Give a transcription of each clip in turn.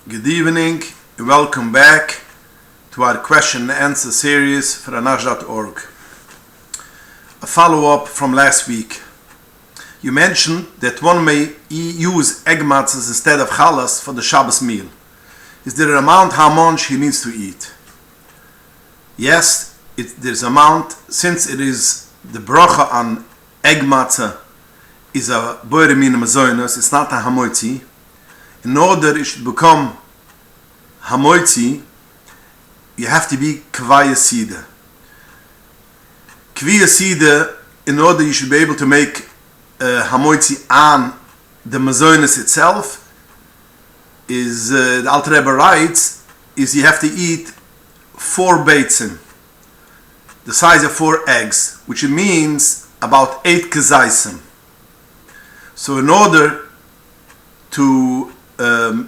Good evening, welcome back to our question and answer series for anash.org. A follow-up from last week. You mentioned that one may use egg matzahs instead of chalas for the Shabbos meal. Is there an amount how much he needs to eat? Yes, there's an amount, since it is the bracha on egg matzah is a boire min mazoinus, it's not a hamoitzi. In order it should become hamoitzi, you have to be kvaya sida. Kvaya sida, in order you should be able to make hamoitzi on the mazoinus itself, is the Alter Rebbe writes, is you have to eat 4 bitzim, the size of 4 eggs, which means about 8 kezaisim. So in order to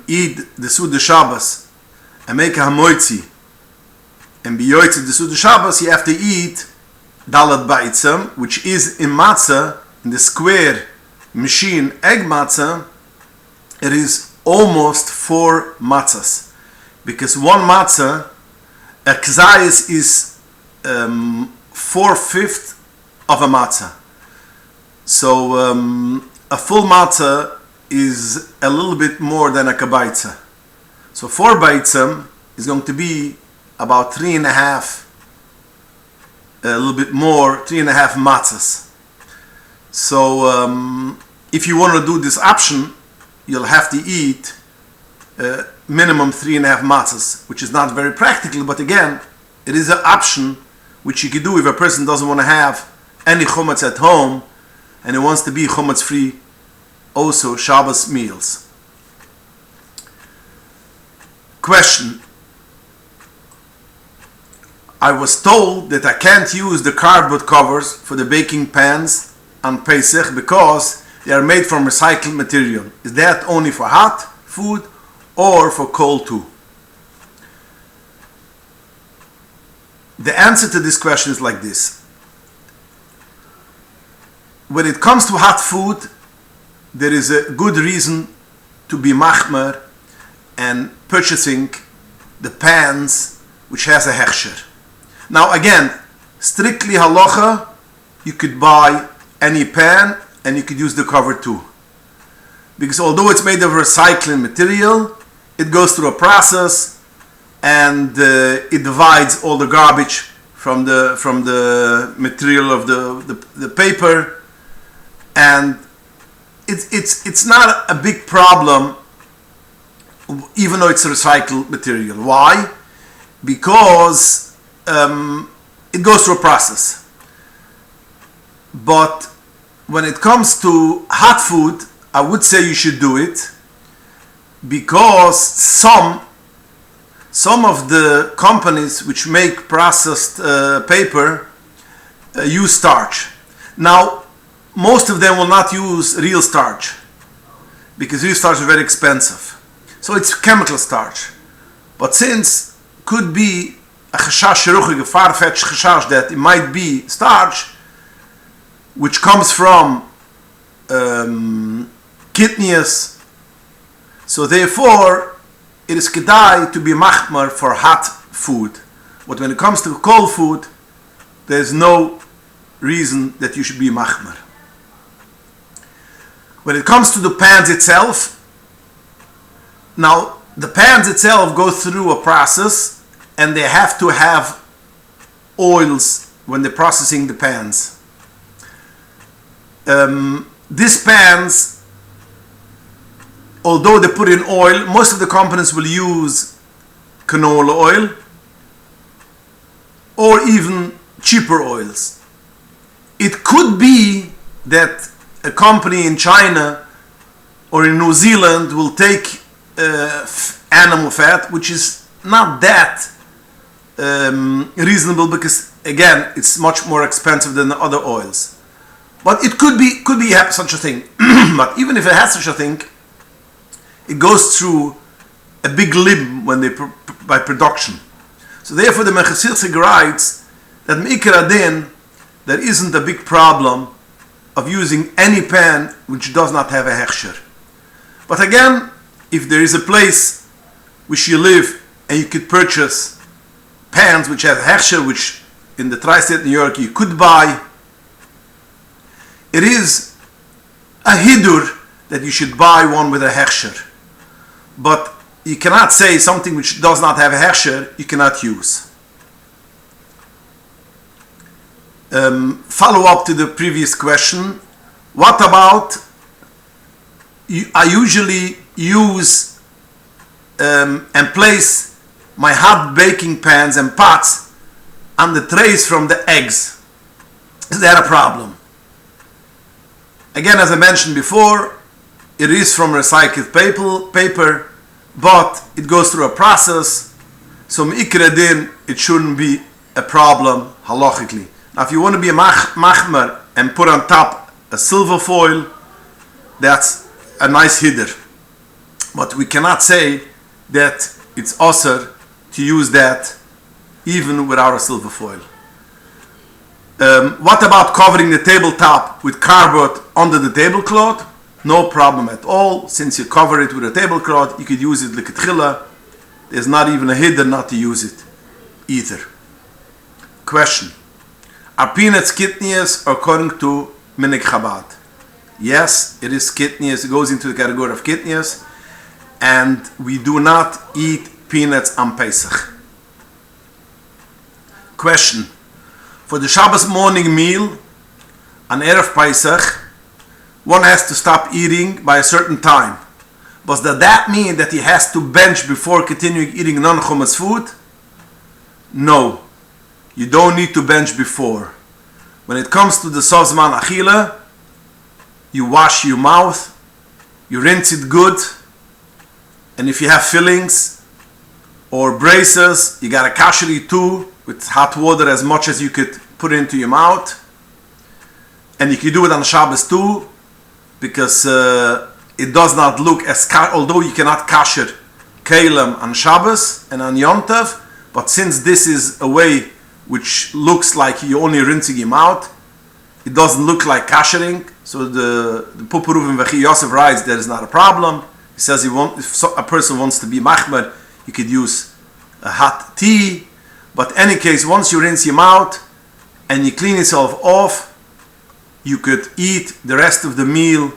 eat the Seudah Shabbos and make a hamoitzi and be yoytzi the Seudah Shabbos, you have to eat dalat baitzim, which is in matzah, in the square machine egg matzah, it is almost 4 matzahs, because one matzah, a kzayis is 4/5 of a matzah. So a full matzah is a little bit more than a kabaitza. So 4 baitzim is going to be about 3.5, a little bit more, 3.5 matzahs. So if you want to do this option, you'll have to eat minimum 3.5 matzahs, which is not very practical, but again, it is an option which you can do if a person doesn't want to have any chumetz at home and he wants to be chumetz free also Shabbos meals. Question. I was told that I can't use the cardboard covers for the baking pans on Pesach because they are made from recycled material. Is that only for hot food or for cold too? The answer to this question is like this. When it comes to hot food, there is a good reason to be machmer and purchasing the pans which has a hechsher. Now again, strictly halacha, you could buy any pan and you could use the cover too. Because although it's made of recycling material, it goes through a process and it divides all the garbage from the material of the paper, and it's not a big problem even though it's recycled material. Why? Because it goes through a process. But when it comes to hot food, I would say you should do it, because some of the companies which make processed paper use starch. Now, most of them will not use real starch, because real starch is very expensive. So it's chemical starch. But since could be a chashash sheruchig, a far-fetched chashash that it might be starch, which comes from kidneys, so therefore it is kedai to be machmer for hot food. But when it comes to cold food, there is no reason that you should be machmer. When it comes to the pans itself, now the pans itself go through a process and they have to have oils when they're processing the pans. These pans, although they put in oil, most of the companies will use canola oil or even cheaper oils. It could be that a company in China or in New Zealand will take animal fat, which is not that reasonable, because again, it's much more expensive than the other oils. But it could be such a thing. But even if it has such a thing, it goes through a big limb when they by production. So therefore, the Memchasir writes that Meikar Adin, there isn't a big problem of using any pan which does not have a hechsher. But again, if there is a place which you live, and you could purchase pans which have hechsher, which in the tri-state New York you could buy. It is a hidur that you should buy one with a hechsher, but you cannot say something which does not have a hechsher you cannot use. Follow up to the previous question. What about, I usually use and place my hot baking pans and pots on the trays from the eggs. Is that a problem? Again, as I mentioned before, it is from recycled paper, but it goes through a process, so me'ikra din, it shouldn't be a problem halachically. Now, if you want to be a machmer and put on top a silver foil, that's a nice hider. But we cannot say that it's osur to use that even without a silver foil. What about covering the tabletop with cardboard under the tablecloth? No problem at all. Since you cover it with a tablecloth, you could use it like a tchila. There's not even a hider not to use it either. Question. Are peanuts kidneys according to Minig Chabad? Yes, it is kidneys. It goes into the category of kidneys. And we do not eat peanuts on Pesach. Question. For the Shabbos morning meal on Erev Pesach, one has to stop eating by a certain time. But does that mean that he has to bench before continuing eating non-chumas food? No. You don't need to bench before. When it comes to the sozman achila, you wash your mouth, you rinse it good, and if you have fillings or braces, you got a kasheri too, with hot water as much as you could put into your mouth. And you can do it on Shabbos too, because it does not look as, although you cannot kasher kelim on Shabbos and on Yom Tov, but since this is a way which looks like you're only rinsing him out, it doesn't look like kashering. So the Pupuruv in Vechi Yosef writes there is not a problem. He says if a person wants to be machmer, you could use a hot tea. But in any case, once you rinse him out and you clean yourself off, you could eat the rest of the meal,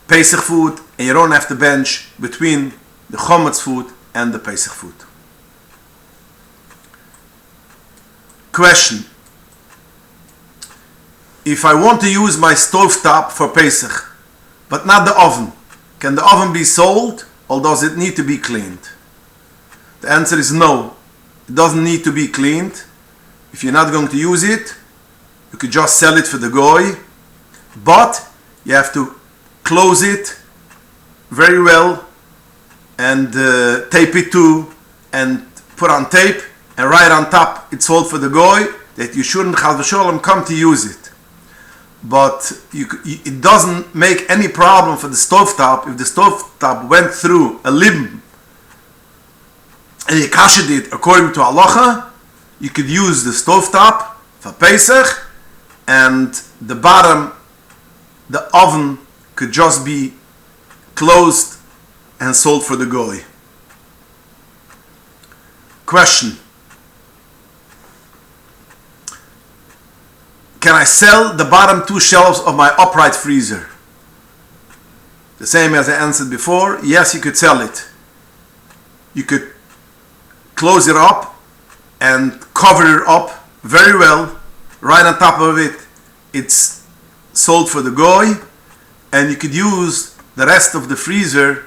Pesach food, and you don't have to bench between the Chometz food and the Pesach food. Question. If I want to use my stovetop for Pesach, but not the oven, can the oven be sold or does it need to be cleaned? The answer is no. It doesn't need to be cleaned. If you're not going to use it, you could just sell it for the goy, but you have to close it very well and tape it too, and put on tape and write on top it's sold for the goy, that you shouldn't chas v'sholem come to use it. But it doesn't make any problem for the stovetop if the stovetop went through a limb and you kashed it according to halacha. You could use the stovetop for Pesach, and the bottom, the oven, could just be closed and sold for the goy. Question. Can I sell the bottom two shelves of my upright freezer? The same as I answered before. Yes, you could sell it. You could close it up and cover it up very well. Right on top of it, it's sold for the goy, and you could use the rest of the freezer,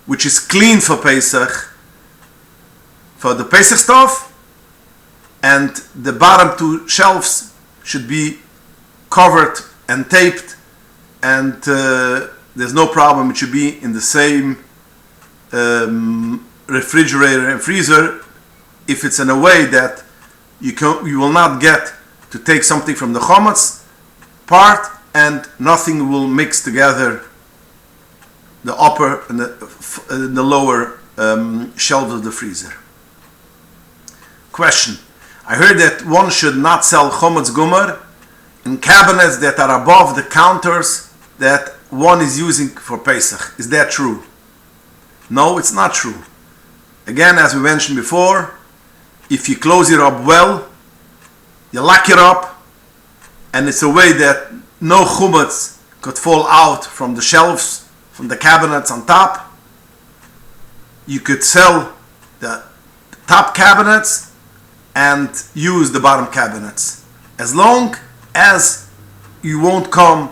which is clean for Pesach, for the Pesach stuff, and the bottom two shelves should be covered and taped, and there's no problem. It should be in the same refrigerator and freezer, if it's in a way that you will not get to take something from the chometz part and nothing will mix together the upper and the lower shelves of the freezer. Question. I heard that one should not sell chometz gomer in cabinets that are above the counters that one is using for Pesach. Is that true? No, it's not true. Again, as we mentioned before, if you close it up well, you lock it up, and it's a way that no chametz could fall out from the shelves, from the cabinets on top. You could sell the top cabinets and use the bottom cabinets, as long as you won't come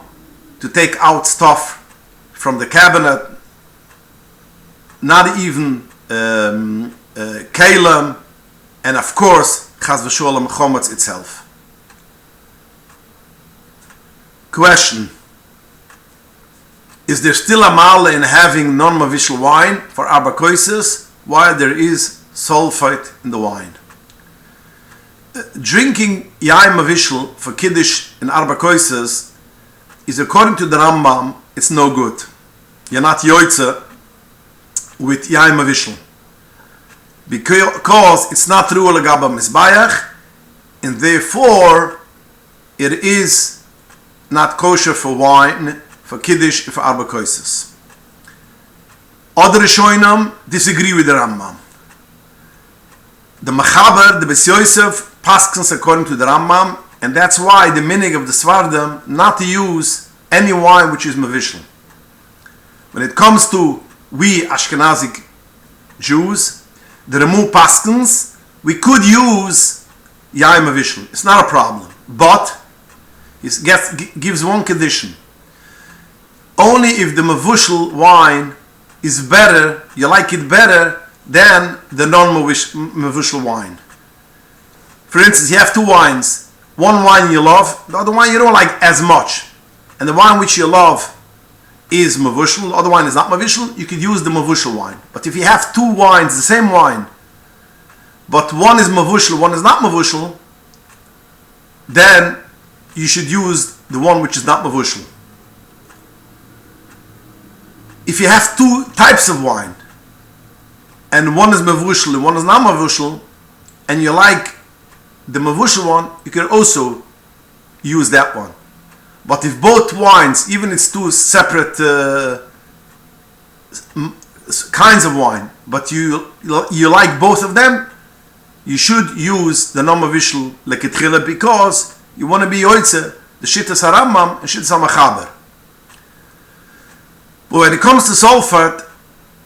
to take out stuff from the cabinet, not even kalim, and of course chas v'sholem chometz itself. Question: is there still a male in having non-mavishal wine for arba koises while there is sulfite in the wine? Drinking yain mavishal for kiddush in arba koises is, according to the Rambam, it's no good. You're not yoitze with yain mavishal, because it's not ru'ah legaba mizbayach, and therefore it is not kosher for wine, for kiddush, for arba koises. Other Rishonim disagree with the Rambam. The Mechaber, the Beis Yosef, paskens according to the Rambam, and that's why the minig of the Svardim not to use any wine which is mavishal. When it comes to we Ashkenazic Jews, the Remu paskens, we could use yain mavishal. It's not a problem, but he gives one condition: only if the mavushal wine is better, you like it better than the non-mavushal wine. For instance, you have two wines. One wine you love, the other wine you don't like as much. And the wine which you love is mavushal, the other wine is not mavushal, you could use the mavushal wine. But if you have two wines, the same wine, but one is mavushal, one is not mavushal, then you should use the one which is not mavushal. If you have two types of wine, and one is mavushal and one is not mavushal, and you like the mavushal one, you can also use that one. But if both wines, even it's two separate kinds of wine, but you like both of them, you should use the non-mavushal leketchila, because you want to be yoitze the shittas harambam and shittas hamachaber. But when it comes to sulfate,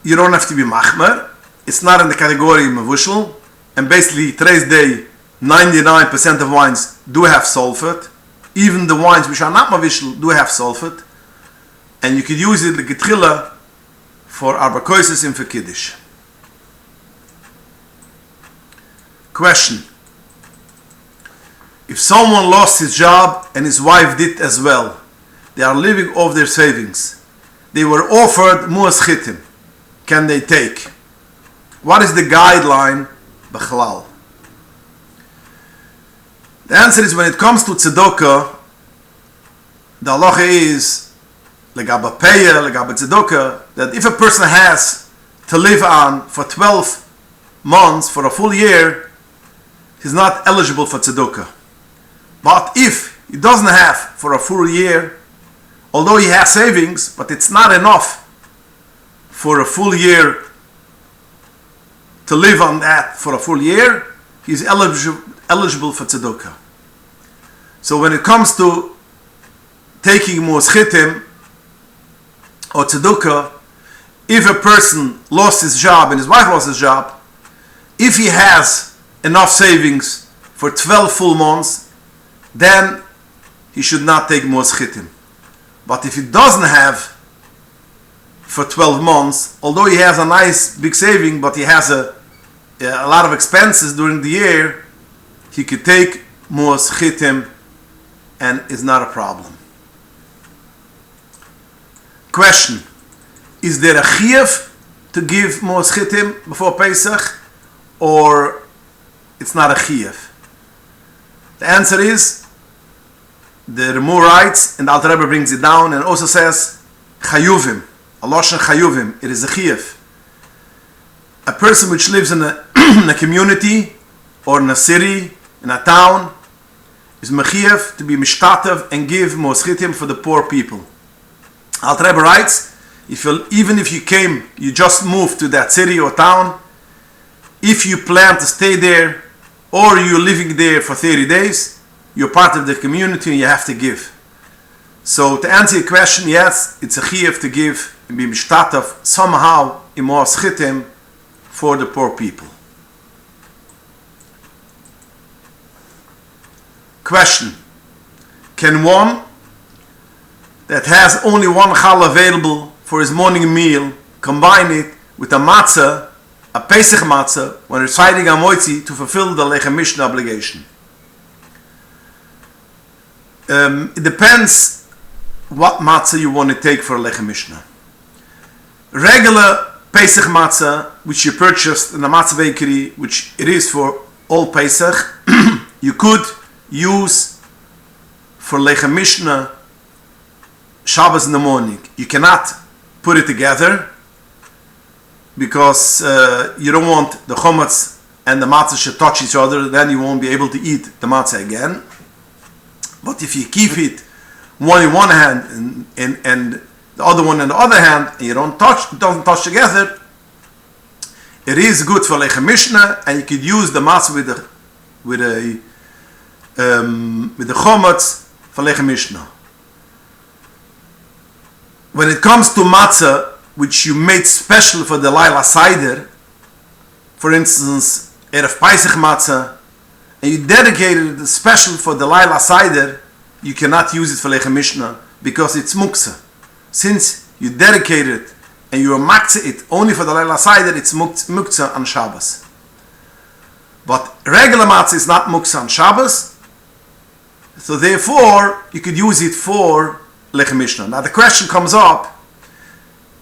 you don't have to be machmer. It's not in the category of mavushal, and basically today's day 99% of wines do have sulfate. Even the wines which are not mavishal do have sulfate, and you could use it like getchila for arba koises and for kiddush. Question: if someone lost his job and his wife did as well, they are living off their savings, they were offered muas chitim, can they take? What is the guideline b'chalal? The answer is, when it comes to tzedakah, the halacha is legaba peya, legaba tzedakah, that if a person has to live on for 12 months, for a full year, he's not eligible for tzedakah. But if he doesn't have for a full year, although he has savings, but it's not enough for a full year to live on that for a full year, he's eligible for tzedakah. So when it comes to taking muas chitim or tzedakah, if a person lost his job and his wife lost his job, if he has enough savings for 12 full months, then he should not take muas chitim. But if he doesn't have for 12 months, although he has a nice big saving, but he has a lot of expenses during the year, he could take muas chitim and is not a problem. Question: is there a chiyuv to give muas chitim before Pesach, or it's not a chiyuv? The answer is, the Remu writes, and the Alter Rebbe brings it down and also says, chayuvim, a loshen chayuvim, it is a chiyuv. A person which lives in a community or in a city, in a town, is mechiyev to be mishtatev and give muas chitim for the poor people. Alter Rebbe writes, Even if you just moved to that city or town, if you plan to stay there or you're living there for 30 days, you're part of the community and you have to give. So to answer your question, yes, it's a chiyuv to give and be mishtataf somehow in more schitim for the poor people. Question: can one that has only one challah available for his morning meal combine it with a matzah, a Pesach matzah, when reciting a moitzi to fulfill the lechem mishnah obligation? It depends what matzah you want to take for a lechem mishnah. Regular Pesach matzah, which you purchased in the matzah bakery, which it is for all Pesach, you could use for lechem mishnah Shabbos in the morning. You cannot put it together because you don't want the chometz and the matzah should touch each other, then you won't be able to eat the matzah again. But if you keep it one in one hand and the other one in the other hand, and it doesn't touch together, it is good for lechem mishnah, and you could use the matzah with the chometz for lechem mishnah. When it comes to matzah, which you made special for the Laila Seder, for instance, Erev Pesach matzah, and you dedicated it special for the Laila Seder, you cannot use it for lechem mishnah because it's muksa. Since you dedicated it and you maksa it only for the Laila Seder, it's muksa on Shabbos. But regular matzah is not muksa on Shabbos, so therefore you could use it for lechem mishnah. Now the question comes up: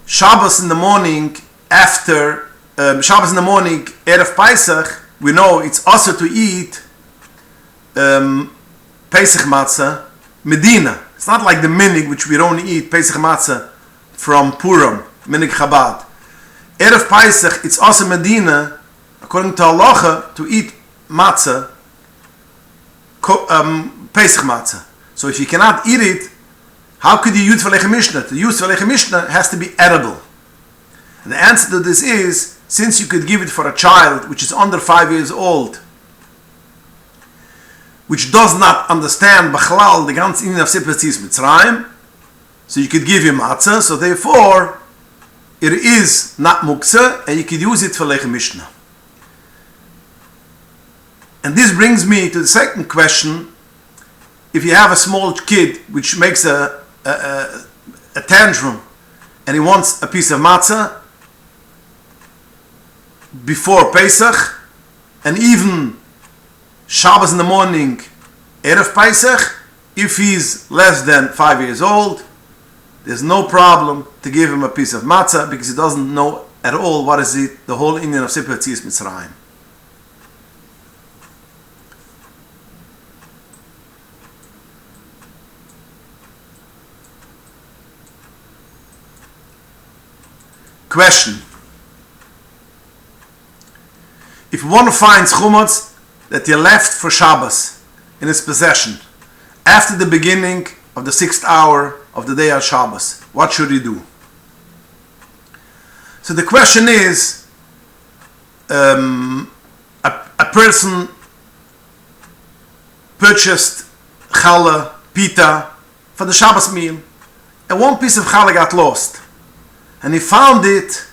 Shabbos in the morning after Shabbos in the morning Erev Pesach, we know it's also to eat Pesach matzah Medina. It's not like the minig which we don't eat Pesach matzah from Purim, minig Chabad. Erev Pesach, it's also Medina, according to halacha, to eat matzah, Pesach matzah. So if you cannot eat it, how could you use for lechem mishnah? To use for lechem mishnah has to be edible. And the answer to this is, since you could give it for a child which is under 5 years old, which does not understand b'chlal the ganze inyan of Sipetzias Mitzrayim, so you could give him matzah, so therefore it is not muksa, and you could use it for lechem mishnah. And this brings me to the second question: if you have a small kid which makes a tantrum and he wants a piece of matzah before Pesach, and even Shabbos in the morning, Erev Pesach, if he's less than 5 years old, there's no problem to give him a piece of matzah because he doesn't know at all what is it, the whole inyan of Sipetzias Mitzrayim. Question: if one finds chumotz that he left for Shabbos in his possession after the beginning of the 6th hour of the day of Shabbos, what should he do? So the question is, a person purchased challah, pita for the Shabbos meal, and one piece of challah got lost, and he found it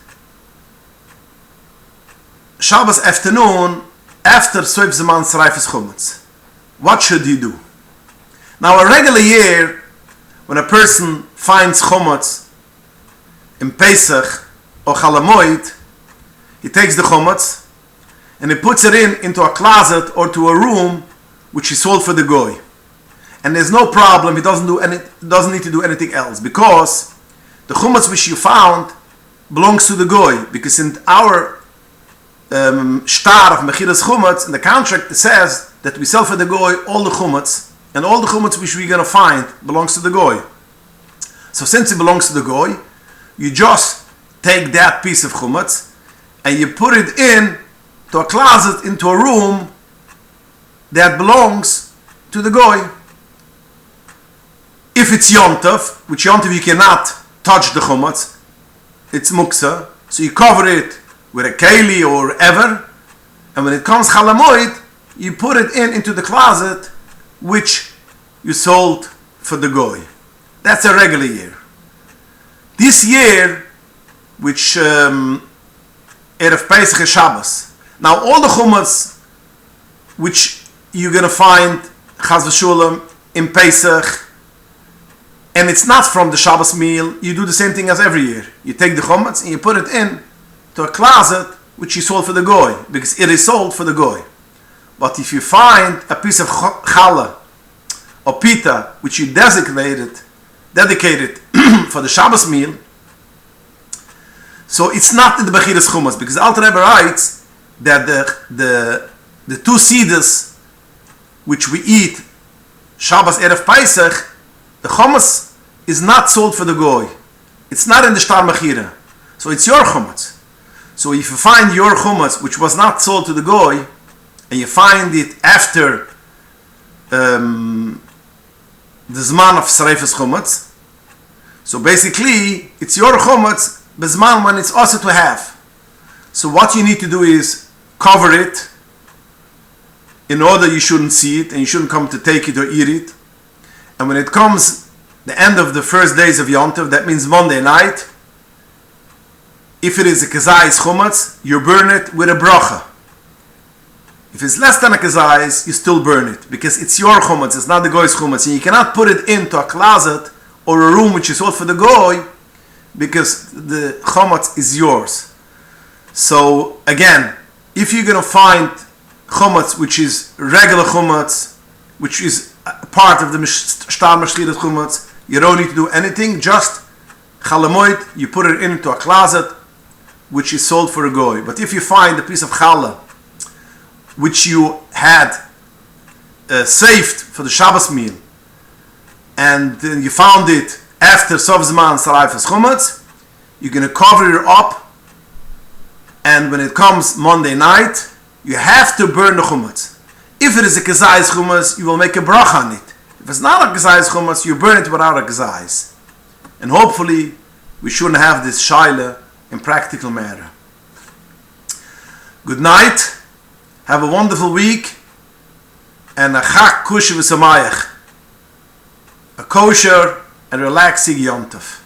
Shabbos afternoon after Soif Zaman Saraifis Chumetz. What should he do? Now, a regular year, when a person finds Chumetz in Pesach or Chalamoid, he takes the Chumetz and he puts it into a closet or to a room which he sold for the goy. And there's no problem, he doesn't need to do anything else, because the Chumetz which you found belongs to the goy, because in our shtar of Mechiras Chumetz, in the contract it says that we sell for the goy all the Chumetz, and all the Chumetz which we're going to find belongs to the goy. So since it belongs to the goy, you just take that piece of Chumetz and you put it in to a closet, into a room that belongs to the goy. If it's Yom Tov, which Yom Tov you cannot touch the Chumetz, it's muksa, so you cover it with a keli or whatever, and when it comes chalamoid, you put it into the closet, which you sold for the goy. That's a regular year. This year, which Erev Pesach is Shabbos. Now all the chummas which you're going to find chas v'shulam in Pesach, and it's not from the Shabbos meal, you do the same thing as every year. You take the chummas and you put it in to a closet which you sold for the goy, because it is sold for the goy. But if you find a piece of challah or pita which you dedicated for the Shabbos meal, so it's not in the Bechiras Chumas, because the Alter Rebbe writes that the two seeds which we eat Shabbos Erev Pesach, the Chumas is not sold for the goy. It's not in the Shtar Mechira. So it's your Chumas. So if you find your Chumas which was not sold to the goy, and you find it after the Zman of Sreifas Chumas, so basically it's your Chumas Bezman when it's also to have. So what you need to do is cover it in order you shouldn't see it and you shouldn't come to take it or eat it. And when it comes the end of the first days of Yom Tov, that means Monday night, if it is a kezayis chumatz, you burn it with a bracha. If it's less than a kezayis, you still burn it, because it's your chumatz, it's not the goy's chumatz, and you cannot put it into a closet or a room which is sold for the goy, because the chumatz is yours. So again, if you're going to find chumatz which is regular chumatz, which is part of the shtar mashlirat chumatz, you don't need to do anything, just chalamoid, you put it into a closet which is sold for a goy. But if you find a piece of challah which you had saved for the Shabbos meal, and then you found it after Sov Zman Sarayfas Chumatz, you're going to cover it up, and when it comes Monday night, you have to burn the Chumatz. If it is a Kezayis Chumatz, you will make a bracha on it. If it's not a Kezayis Chumatz, you burn it without a Kezayis. And hopefully, we shouldn't have this shaila in practical matter. Good night, have a wonderful week, and a chak kush v'samayach. A kosher and relaxing Yom Tov.